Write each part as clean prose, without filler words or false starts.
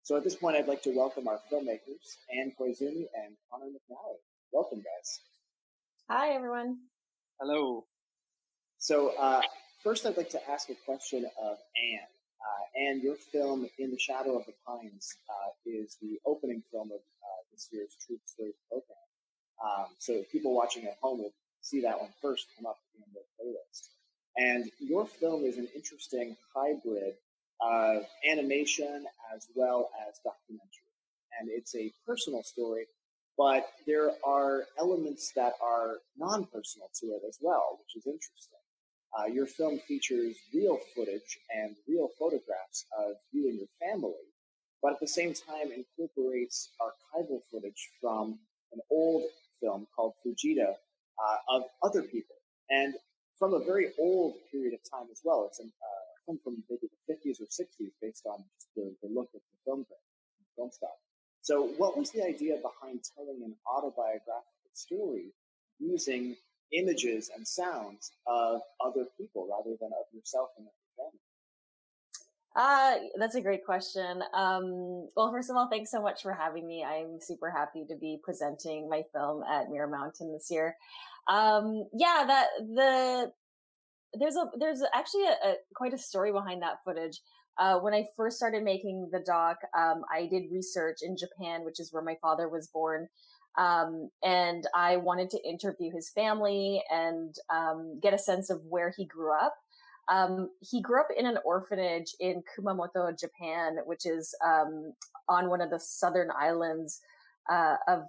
So at this point, I'd like to welcome our filmmakers, Anne Koizumi and Conor McNally. Welcome, guys. Hi, everyone. Hello. So first, I'd like to ask a question of Anne. Anne, your film In the Shadow of the Pines is the opening film of this year's True Stories program. So people watching at home will see that one first come up in the playlist. And your film is an interesting hybrid of animation as well as documentary. And it's a personal story, but there are elements that are non-personal to it as well, which is interesting. Your film features real footage and real photographs of you and your family, but at the same time incorporates archival footage from an old film called Fujita of other people, and from a very old period of time as well. It's a film from maybe the 50s or 60s based on just the look of the film stock. So what was the idea behind telling an autobiographical story using images and sounds of other people rather than of yourself and your family? That's a great question. Well, first of all, thanks so much for having me. I'm super happy to be presenting my film at Mirror Mountain this year. There's actually quite a story behind that footage. When I first started making the doc, I did research in Japan, which is where my father was born. And I wanted to interview his family and get a sense of where he grew up. He grew up in an orphanage in Kumamoto, Japan, which is on one of the southern islands of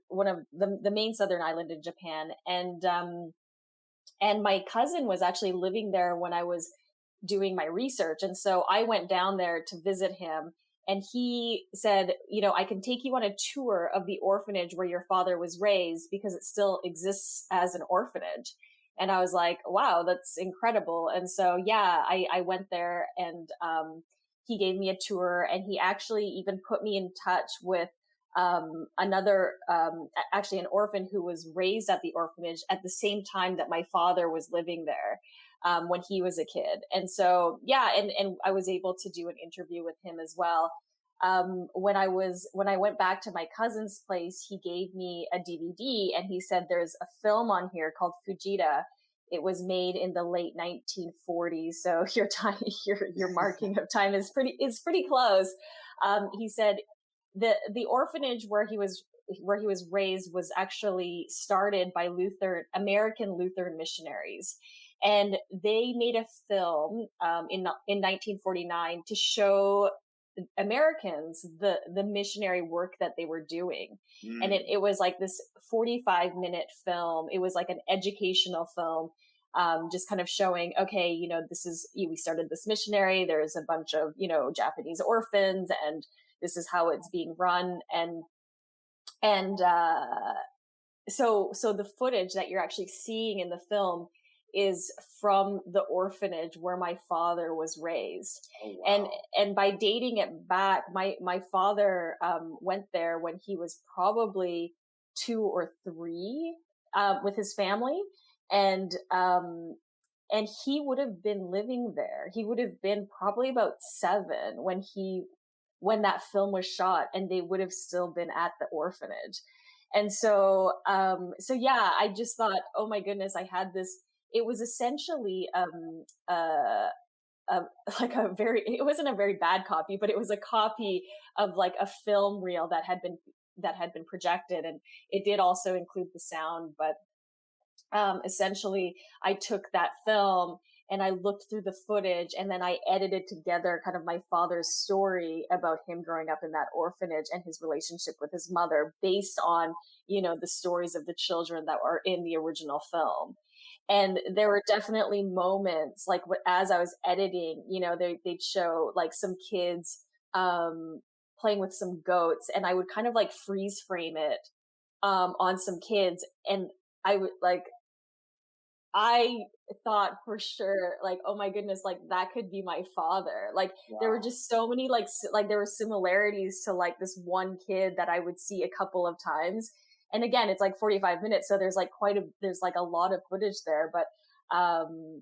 one of the main southern island in Japan. And my cousin was actually living there when I was doing my research. And so I went down there to visit him. And he said, I can take you on a tour of the orphanage where your father was raised because it still exists as an orphanage. And I was like, wow, that's incredible. And so, I went there and he gave me a tour, and he actually even put me in touch with actually an orphan who was raised at the orphanage at the same time that my father was living there. When he was a kid. And so, and I was able to do an interview with him as well. When I went back to my cousin's place, he gave me a DVD and he said, there's a film on here called Fujita. It was made in the late 1940s. So your marking of time is pretty close. He said the orphanage where he was raised was actually started by American Lutheran missionaries. And they made a film in 1949 to show Americans the missionary work that they were doing. And it was like this 45-minute film. It was like an educational film, just kind of showing, okay, we started this missionary. There's a bunch of, Japanese orphans, and this is how it's being run. So the footage that you're actually seeing in the film is from the orphanage where my father was raised. Oh, wow. And by dating it back, my father went there when he was probably 2 or 3 with his family, and he would have been living there. He would have been probably about 7 when that film was shot, and they would have still been at the orphanage. And so I just thought, oh my goodness, I had this. It was essentially it wasn't a very bad copy, but it was a copy of like a film reel that had been projected, and it did also include the sound. But essentially, I took that film and I looked through the footage, and then I edited together kind of my father's story about him growing up in that orphanage and his relationship with his mother based on, the stories of the children that were in the original film. And there were definitely moments, like as I was editing, they'd show like some kids playing with some goats, and I would kind of like freeze frame it on some kids. And I thought for sure, like, oh my goodness, like that could be my father. Like, wow. There were just so many, like there were similarities to like this one kid that I would see a couple of times. And again, it's like 45 minutes. So there's like a lot of footage there, but, and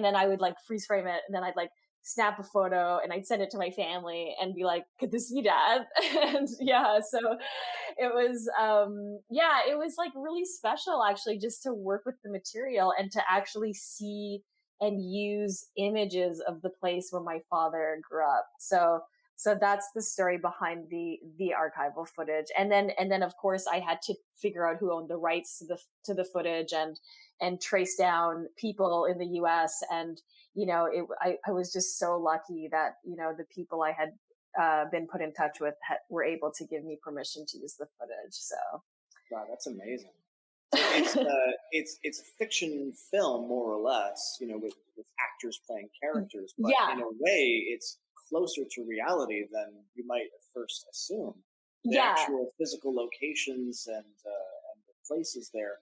then I would like freeze frame it, and then I'd like snap a photo and I'd send it to my family and be like, could this be dad? And yeah, so it was like really special actually just to work with the material and to actually see and use images of the place where my father grew up. So that's the story behind the archival footage. And then of course I had to figure out who owned the rights to the footage and trace down people in the US. And I was just so lucky that the people I had been put in touch with were able to give me permission to use the footage. So wow, that's amazing. So it's a fiction film more or less, with actors playing characters, but yeah, in a way, it's closer to reality than you might at first assume. The yeah. actual physical locations and the places there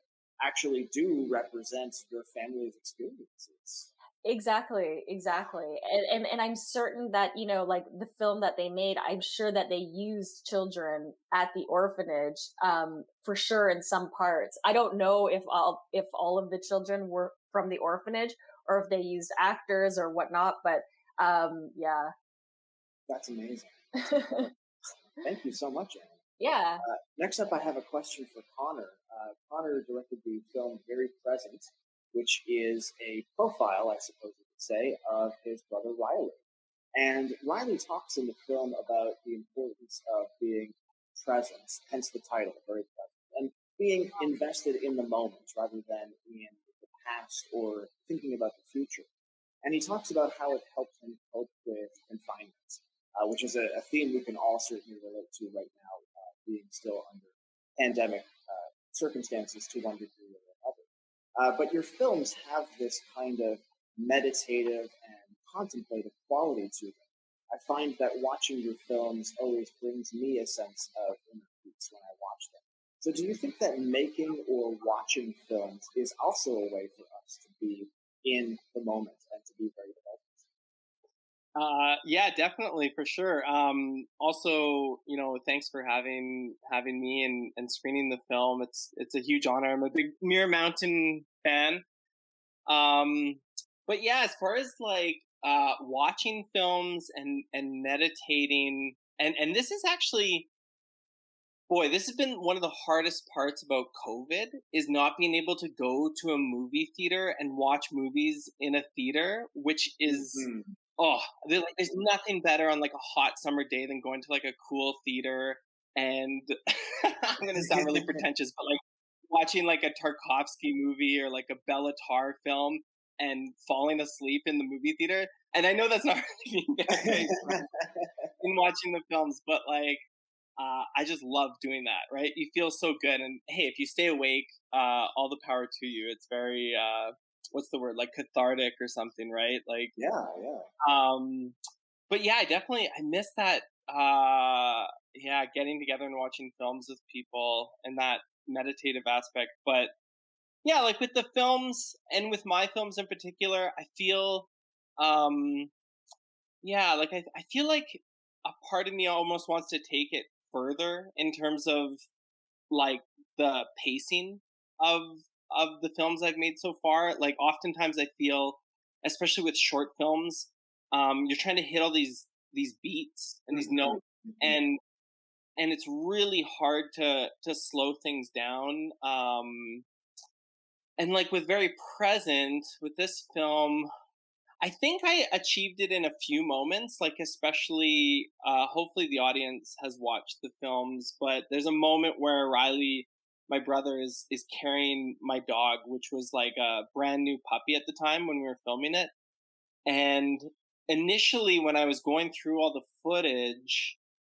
actually do represent your family's experiences. Exactly. And I'm certain that, like the film that they made, I'm sure that they used children at the orphanage, for sure in some parts. I don't know if all of the children were from the orphanage or if they used actors or whatnot, but, yeah. That's amazing. Thank you so much, Anne. Yeah. Next up, I have a question for Connor. Connor directed the film Very Present, which is a profile, I suppose you could say, of his brother Riley. And Riley talks in the film about the importance of being present, hence the title, Very Present, and being invested in the moment rather than in the past or thinking about the future. And he talks about how it helped him cope with confinement, which is a theme we can all certainly relate to right now, being still under pandemic circumstances to one degree or another. But your films have this kind of meditative and contemplative quality to them. I find that watching your films always brings me a sense of inner peace when I watch them. So, do you think that making or watching films is also a way for us to be in the moment and to be very present? Yeah, definitely, for sure. Also, thanks for having me and screening the film. It's a huge honor. I'm a big Mirror Mountain fan. Um, but yeah, as far as like watching films and meditating, and this is actually, boy, this has been one of the hardest parts about COVID is not being able to go to a movie theater and watch movies in a theater, which is, Mm-hmm. oh, there's nothing better on like a hot summer day than going to like a cool theater and I'm gonna sound really pretentious, but like watching like a Tarkovsky movie or like a Bela Tarr film and falling asleep in the movie theater. And I know that's not really being very in watching the films, but like I just love doing that, right? You feel so good. And hey, if you stay awake, all the power to you. It's very, what's the word? Like cathartic or something, right? Like, Yeah, yeah. um, but yeah, I miss that, yeah, getting together and watching films with people and that meditative aspect. But yeah, like with the films and with my films in particular, I feel, um, yeah, like I feel like a part of me almost wants to take it further in terms of like the pacing of the films I've made so far. Like oftentimes I feel, especially with short films, you're trying to hit all these beats and these Mm-hmm. notes, and it's really hard to slow things down. And like with Very Present, with this film, I think I achieved it in a few moments, like especially, hopefully the audience has watched the films, but there's a moment where Riley, my brother, is carrying my dog, which was like a brand new puppy at the time when we were filming it. And initially, when I was going through all the footage,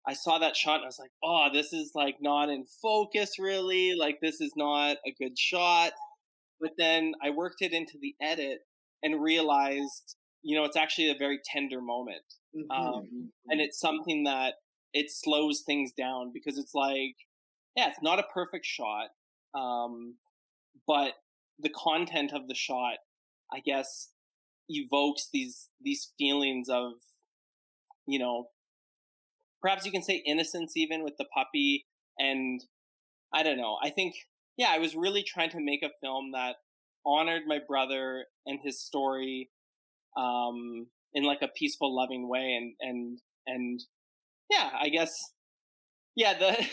I saw that shot and I was like, oh, this is like not in focus really. Like, this is not a good shot. But then I worked it into the edit and realized, it's actually a very tender moment. And Mm-hmm. it's something that it slows things down because it's like, yeah, it's not a perfect shot. But the content of the shot, I guess, evokes these feelings of, you know, perhaps you can say innocence even with the puppy. And I don't know. I think, yeah, I was really trying to make a film that honored my brother and his story, in like a peaceful, loving way. And yeah, I guess, yeah, the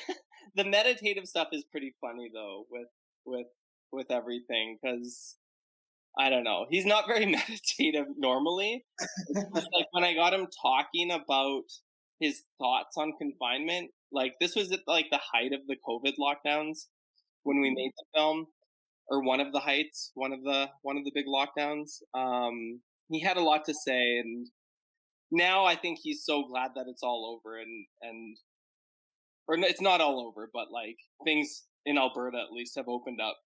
the meditative stuff is pretty funny though with with everything, because I don't know, he's not very meditative normally. It's just like when I got him talking about his thoughts on confinement, like this was at like the height of the COVID lockdowns when we made the film, or one of the heights, one of the big lockdowns. He had a lot to say, and now I think he's so glad that it's all over, and or it's not all over, but like things in Alberta at least have opened up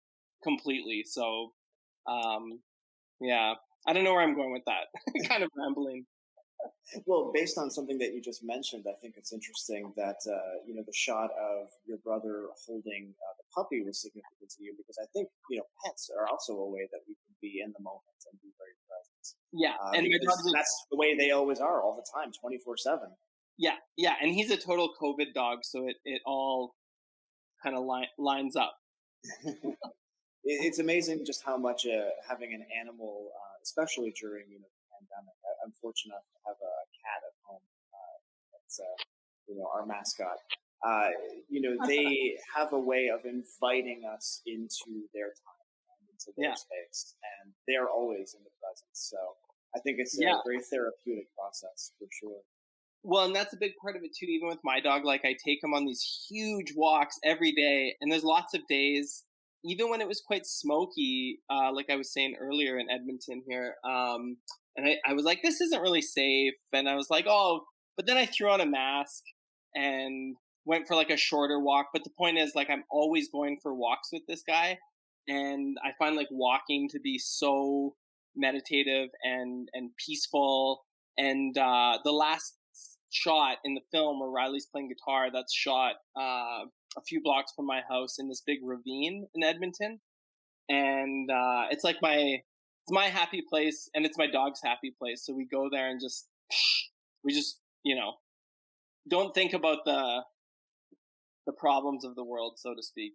completely. So um, yeah, I don't know where I'm going with that. Kind of rambling. Well, based on something that you just mentioned, I think it's interesting that the shot of your brother holding the puppy was significant to you, because I think pets are also a way that we can be in the moment and be very present. Yeah, and my Because dog, that's the way they always are, all the time, 24/7. yeah, yeah, and he's a total COVID dog, so it all kind of lines up. It's amazing just how much having an animal, especially during the pandemic. I'm fortunate enough to have a cat at home. It's our mascot. They have a way of inviting us into their time and into their Yeah, space, and they're always in the presence. So I think it's yeah. a very therapeutic process for sure. Well, and that's a big part of it too. Even with my dog, like I take him on these huge walks every day, and there's lots of days, even when it was quite smoky, like I was saying earlier in Edmonton here, and I was like, this isn't really safe, and I was like, oh, but then I threw on a mask and went for like a shorter walk. But the point is, like, I'm always going for walks with this guy, and I find like walking to be so meditative and peaceful. And the last shot in the film where Riley's playing guitar, that's shot a few blocks from my house in this big ravine in Edmonton, and it's like it's my happy place, and it's my dog's happy place. So we go there and we just don't think about the problems of the world, so to speak.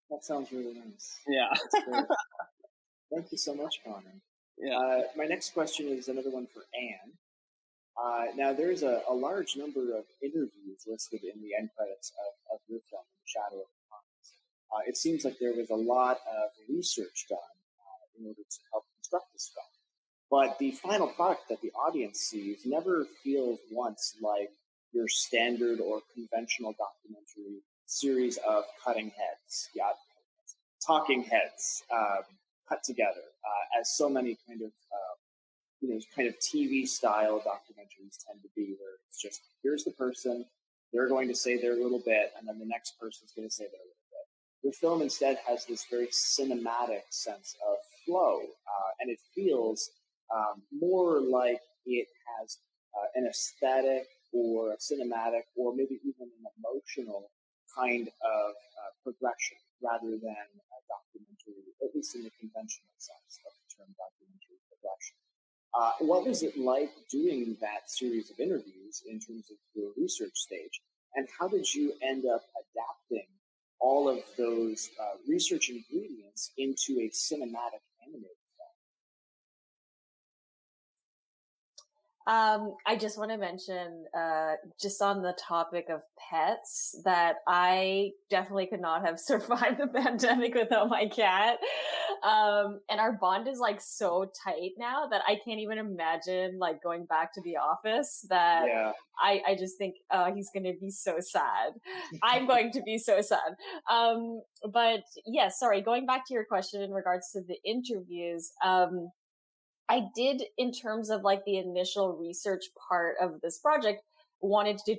That sounds really nice. Yeah, That's great. Thank you so much, Connor. yeah, My next question is another one for Anne. Now, there's a large number of interviews listed in the end credits of your film, In the Shadow of the Pines. It seems like there was a lot of research done in order to help construct this film. But the final product that the audience sees never feels once like your standard or conventional documentary series of cutting heads, yeah, talking heads, cut together, as so many kind of TV style documentaries tend to be, where it's just, here's the person, they're going to say their little bit, and then the next person's going to say their little bit. The film instead has this very cinematic sense of flow, and it feels more like it has an aesthetic or a cinematic or maybe even an emotional kind of progression, rather than a documentary, at least in the conventional sense of the term documentary progression. What was it like doing that series of interviews in terms of your research stage? And how did you end up adapting all of those research ingredients into a cinematic animated I just want to mention, just on the topic of pets, that I definitely could not have survived the pandemic without my cat. And our bond is like so tight now that I can't even imagine like going back to the office. That film? Yeah. I just think, he's going to be so sad. I'm going to be so sad. But yeah, sorry, going back to your question in regards to the interviews, I did, in terms of like the initial research part of this project, wanted to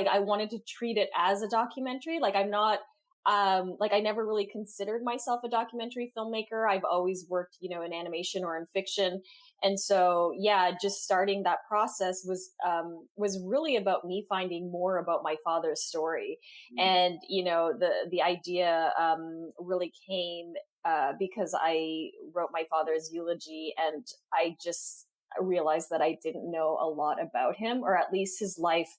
I wanted to treat it as a documentary. Like I'm not, like I never really considered myself a documentary filmmaker. I've always worked, in animation or in fiction. And so, yeah, just starting that process was really about me finding more about my father's story. Mm. And, the idea, really came, because I wrote my father's eulogy, and I just realized that I didn't know a lot about him, or at least his life,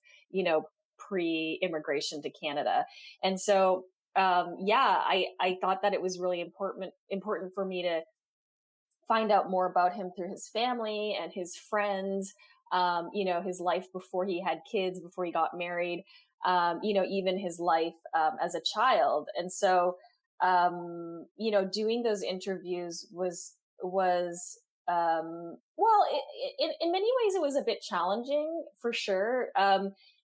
pre-immigration to Canada. And so, yeah, I thought that it was really important for me to find out more about him through his family and his friends, his life before he had kids, before he got married, even his life as a child. And so, doing those interviews was in many ways it was a bit challenging for sure.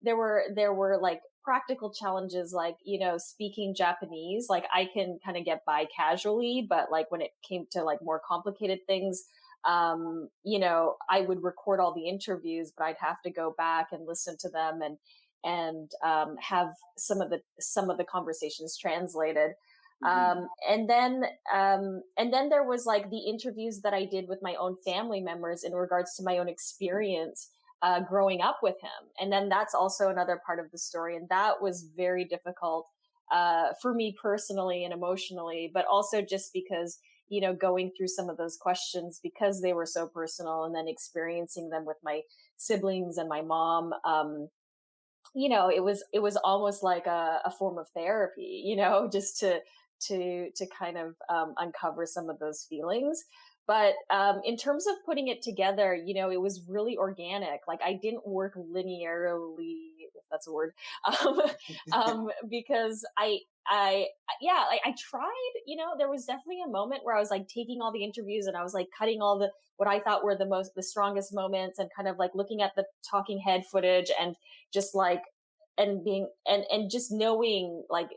There were like practical challenges, like, speaking Japanese, like I can kind of get by casually, but like when it came to like more complicated things, I would record all the interviews, but I'd have to go back and listen to them and have some of the conversations translated. Mm-hmm. And then there was like the interviews that I did with my own family members in regards to my own experience growing up with him. And then that's also another part of the story. And that was very difficult for me personally and emotionally, but also just because, going through some of those questions because they were so personal, and then experiencing them with my siblings and my mom, it was almost like a form of therapy, just to kind of uncover some of those feelings. But in terms of putting it together, it was really organic. Like I didn't work linearly, if that's a word, because I tried. There was definitely a moment where I was like taking all the interviews and I was like cutting all what I thought were the strongest moments, and kind of like looking at the talking head footage and just like and being and just knowing like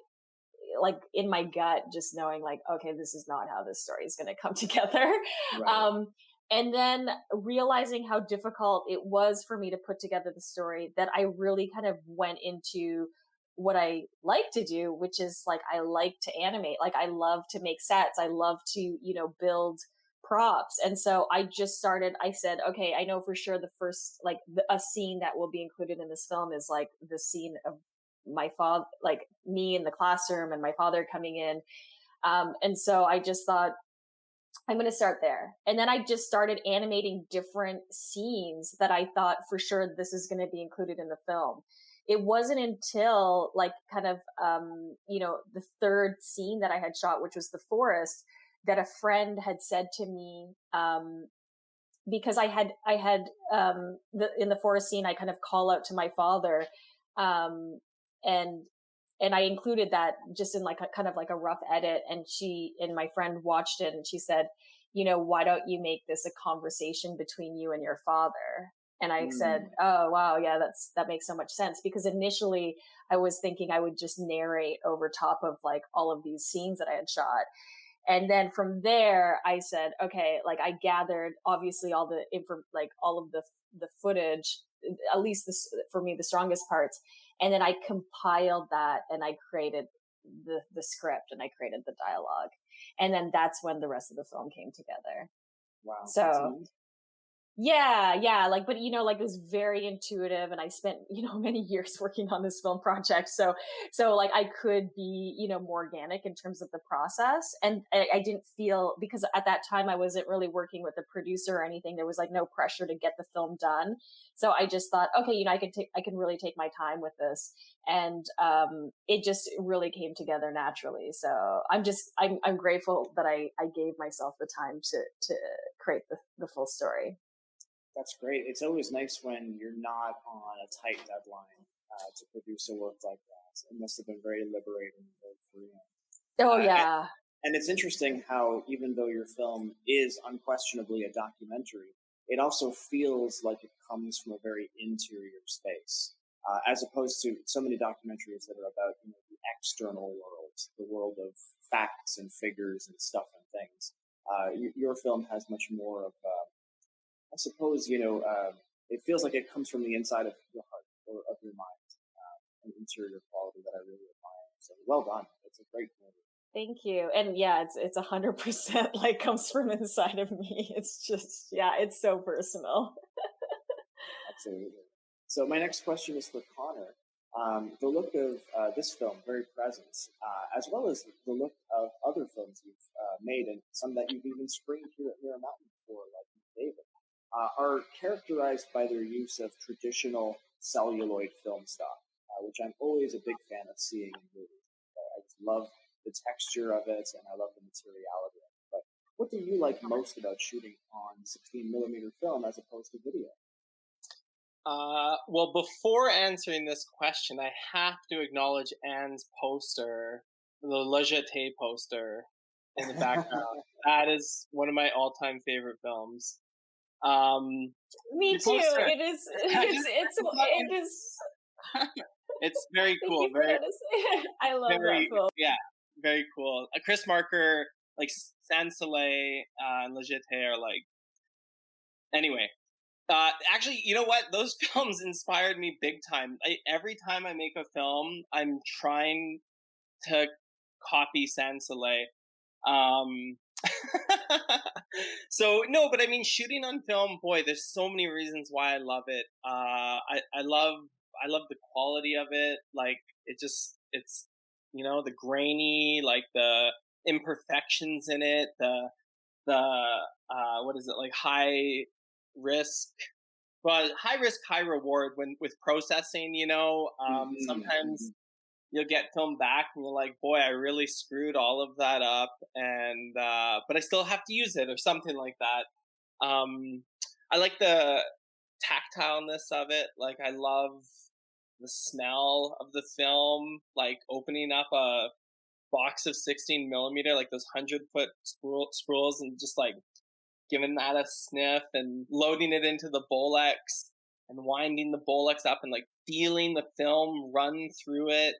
in my gut, just knowing like, okay, this is not how this story is going to come together. Right. And then realizing how difficult it was for me to put together the story, that I really kind of went into what I like to do, which is like, I like to animate. Like I love to make sets. I love to, build props. And so I said, okay, I know for sure the first, like a scene that will be included in this film is like the scene of my father, like me in the classroom and my father coming in. And so I just thought, I'm going to start there. And then I just started animating different scenes that I thought for sure this is going to be included in the film. It wasn't until like kind of, the third scene that I had shot, which was the forest, that a friend had said to me, because I had in the forest scene, I kind of call out to my father, and I included that just in like a kind of like a rough edit, and my friend watched it and she said, why don't you make this a conversation between you and your father? And I said, oh wow, yeah, that makes so much sense, because initially I was thinking I would just narrate over top of like all of these scenes that I had shot. And then from there, I said, okay, like I gathered obviously all the like all of the footage, at least this, for me, the strongest parts. And then I compiled that and I created the script and I created the dialogue. And then that's when the rest of the film came together. Wow. So yeah. Like, but like it was very intuitive, and I spent, many years working on this film project. So like I could be, more organic in terms of the process. And I didn't feel, because at that time I wasn't really working with a producer or anything. There was like no pressure to get the film done. So I just thought, okay, I can really take my time with this. And, it just really came together naturally. So I'm grateful that I gave myself the time to create the full story. That's great. It's always nice when you're not on a tight deadline to produce a work like that. It must have been very liberating and very freeing. Oh, yeah. And it's interesting how, even though your film is unquestionably a documentary, it also feels like it comes from a very interior space, as opposed to so many documentaries that are about the external world, the world of facts and figures and stuff and things. Your film has much more of I suppose, it feels like it comes from the inside of your heart or of your mind, an interior quality that I really admire. So well done. It's a great movie. Thank you. And yeah, it's 100% like comes from inside of me. It's just, yeah, it's so personal. Absolutely. So my next question is for Connor. The look of this film, very present, as well as the look of other films you've made, and some that you've even screened here at Mirror Mountain before, like David, are characterized by their use of traditional celluloid film stock, which I'm always a big fan of seeing in movies. I just love the texture of it, and I love the materiality of it. But What do you like most about shooting on 16 millimeter film as opposed to video? Well, before answering this question, I have to acknowledge Anne's poster, the Le Jeté poster in the background. That is one of my all-time favorite films. Me The too. poster, It is. I just, It is. it's very Thank cool. you for Very, noticing. I love that very, film. yeah, very cool. Chris Marker, like Soleil, and Le Jeté are like. Anyway, actually, you know what? Those films inspired me big time. Every time I make a film, I'm trying to copy Sans Soleil. Um, so no, but I mean, shooting on film, boy, there's so many reasons why I love it. I love the quality of it. Like it's the grainy, like the imperfections in it, the what is it, like high risk, but high risk, high reward when with processing. Sometimes you'll get film back and you're like, boy, I really screwed all of that up, and but I still have to use it or something like that. I like the tactileness of it. Like I love the smell of the film, like opening up a box of 16 millimeter, like those 100-foot spools, and just like giving that a sniff and loading it into the Bolex and winding the Bolex up and like feeling the film run through it.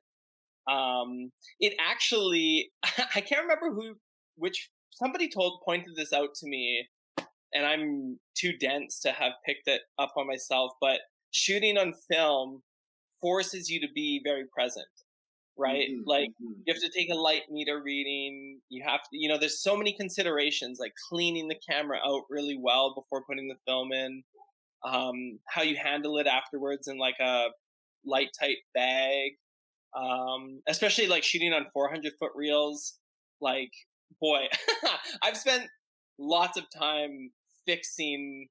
It actually, I can't remember which somebody pointed this out to me, and I'm too dense to have picked it up on myself, but shooting on film forces you to be very present, right? Like you have to take a light meter reading. You have to, there's so many considerations, like cleaning the camera out really well before putting the film in, how you handle it afterwards in like a light tight bag, especially like shooting on 400-foot reels. Like, boy, I've spent lots of time fixing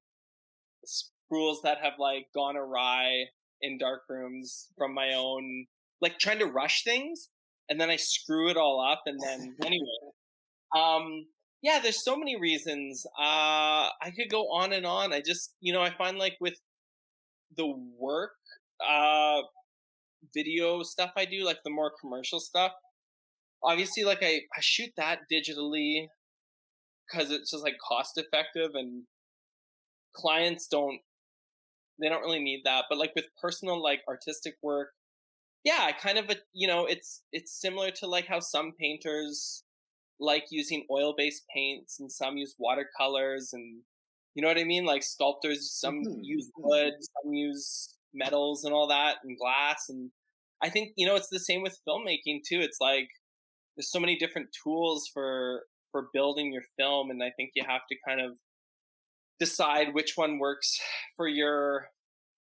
spools that have like gone awry in dark rooms from my own, like trying to rush things, and then I screw it all up, and then anyway, yeah, there's so many reasons. I could go on and on. I just, I find like with the work, video stuff I do, like the more commercial stuff, obviously, like I shoot that digitally because it's just like cost effective, and clients don't really need that. But like with personal, like artistic work, yeah, I kind of, it's similar to like how some painters like using oil-based paints and some use watercolors, and you know what I mean? Like sculptors, some use wood, some use metals and all that, and glass. And I think, it's the same with filmmaking too. It's like there's so many different tools for building your film, and I think you have to kind of decide which one works for your,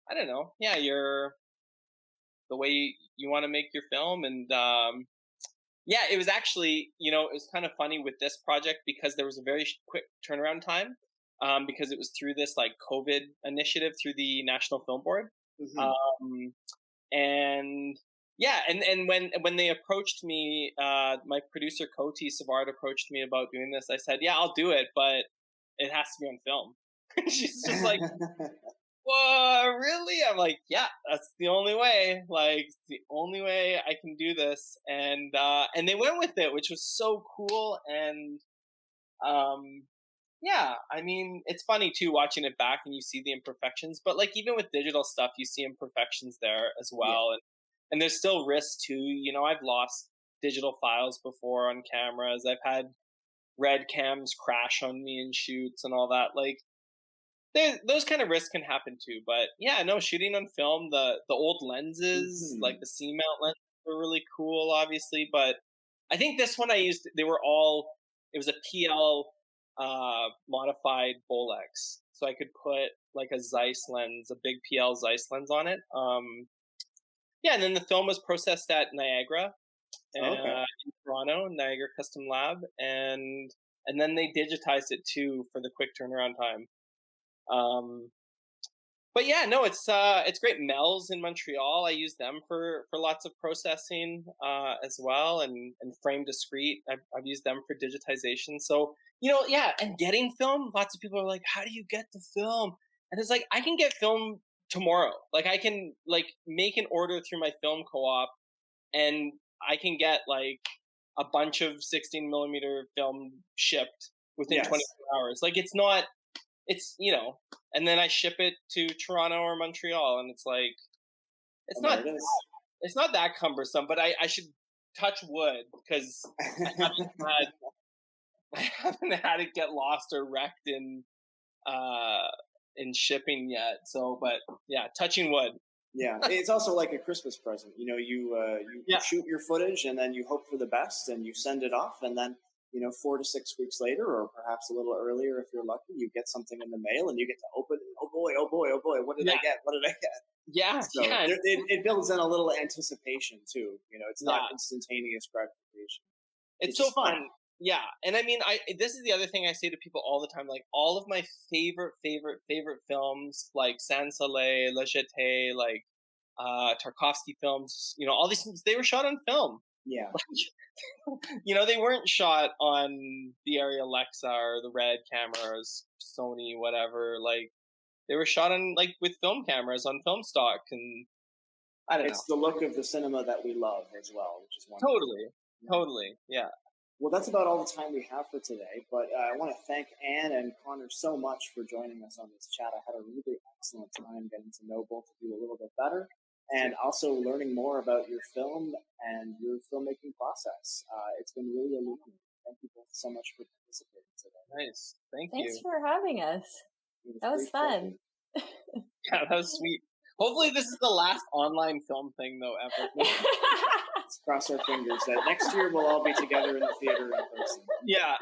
I don't know, yeah, the way you want to make your film. And yeah, it was actually, it was kind of funny with this project because there was a very quick turnaround time, because it was through this like COVID initiative through the National Film Board. And yeah, and when they approached me, my producer Koti Savard approached me about doing this. I said, yeah, I'll do it, but it has to be on film. She's just like, whoa, really? I'm like, yeah, that's the only way. Like, it's the only way I can do this. And they went with it, which was so cool. And yeah, I mean, it's funny too watching it back and you see the imperfections. But like even with digital stuff, you see imperfections there as well. Yeah. And there's still risk too. I've lost digital files before on cameras. I've had red cams crash on me in shoots and all that. Like, those kind of risks can happen too. But yeah, no, shooting on film, the old lenses, like the C mount lenses, were really cool, obviously. But I think this one I used, it was a PL modified Bolex, so I could put like a Zeiss lens, a big PL Zeiss lens on it. Yeah, and then the film was processed at Niagara, in Toronto, Niagara Custom Lab, and then they digitized it too for the quick turnaround time. But yeah, no, it's great. Mel's in Montreal. I use them for lots of processing as well, and Frame Discrete. I've used them for digitization. So yeah, and getting film. Lots of people are like, "How do you get the film?" And it's like, I can get film tomorrow. Like I can like make an order through my film co-op, and I can get like a bunch of 16 millimeter film shipped within Yes. 24 hours. Like it's and then I ship it to Toronto or Montreal, and it's like it's not it's not that cumbersome. But I should touch wood because I haven't had it get lost or wrecked in shipping yet. So, but yeah, touching wood. Yeah, it's also like a Christmas present. You shoot your footage and then you hope for the best and you send it off, and then 4 to 6 weeks later, or perhaps a little earlier if you're lucky, you get something in the mail and you get to open it. Oh boy, oh boy, oh boy, what did I get? What did I get? Yeah, so it builds in a little anticipation too. It's not instantaneous gratification. It's so fun. Yeah, and I mean, this is the other thing I say to people all the time. Like all of my favorite films, like Sans Soleil, Le Jeté, like Tarkovsky films, all these things, they were shot on film. Yeah. They weren't shot on the Arri Alexa or the Red cameras, Sony, whatever. Like they were shot on with film cameras on film stock, and I don't know. It's the look of the cinema that we love as well, which is wonderful. Totally, yeah. Well, that's about all the time we have for today, but I want to thank Anne and Conor so much for joining us on this chat. I had a really excellent time getting to know both of you a little bit better, and also learning more about your film and your filmmaking process. It's been really illuminating. Thank you both so much for participating today. Nice. Thanks you. Thanks for having us. That was fun. Yeah, that was sweet. Hopefully this is the last online film thing, though, ever. Let's cross our fingers that next year we'll all be together in the theater in person. Yeah.